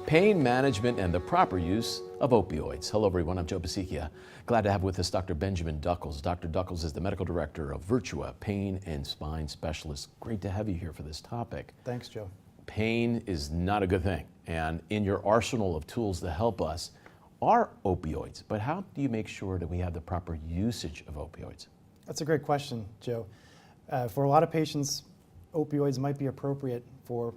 pain management and the proper use of opioids. Hello everyone, I'm Joe Basichia. Glad to have with us Dr. Benjamin Duckles. Dr. Duckles is the medical director of Virtua, pain and spine specialist. Great to have you here for this topic. Thanks, Joe. Pain is not a good thing, and in your arsenal of tools to help us are opioids, but how do you make sure that we have the proper usage of opioids? That's a great question, Joe. For a lot of patients, opioids might be appropriate for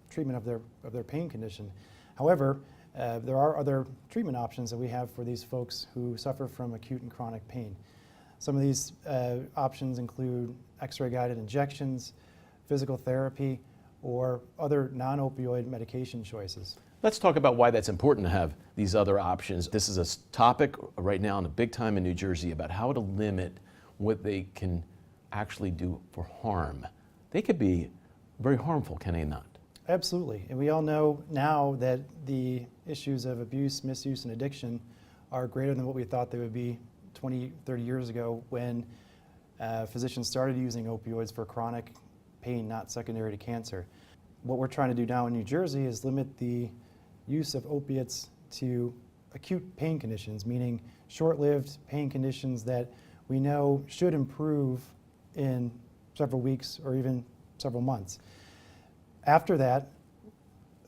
treatment of their pain condition. However, there are other treatment options that we have for these folks who suffer from acute and chronic pain. Some of these options include X-ray guided injections, physical therapy, or other non-opioid medication choices. Let's talk about why that's important to have these other options. This is a topic right now in the big time in New Jersey about how to limit what they can actually do for harm. They could be very harmful, can they not? Absolutely, and we all know now that the issues of abuse, misuse, and addiction are greater than what we thought they would be 20, 30 years ago when physicians started using opioids for chronic pain not secondary to cancer. What we're trying to do now in New Jersey is limit the use of opiates to acute pain conditions, meaning short-lived pain conditions that we know should improve in several weeks or even several months. After that,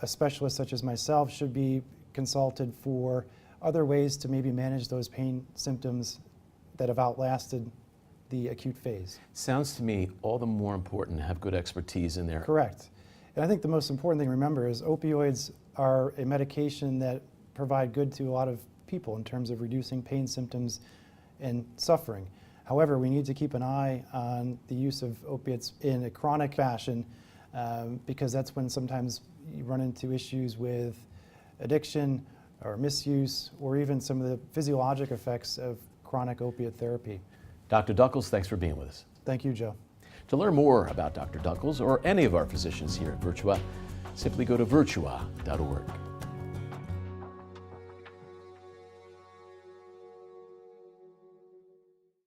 a specialist such as myself should be consulted for other ways to maybe manage those pain symptoms that have outlasted the acute phase. Sounds to me all the more important to have good expertise in there. Correct. And I think the most important thing to remember is opioids are a medication that provide good to a lot of people in terms of reducing pain symptoms and suffering. However, we need to keep an eye on the use of opiates in a chronic fashion because that's when sometimes you run into issues with addiction or misuse or even some of the physiologic effects of chronic opiate therapy. Dr. Duckles, thanks for being with us. Thank you, Joe. To learn more about Dr. Duckles or any of our physicians here at Virtua, simply go to virtua.org.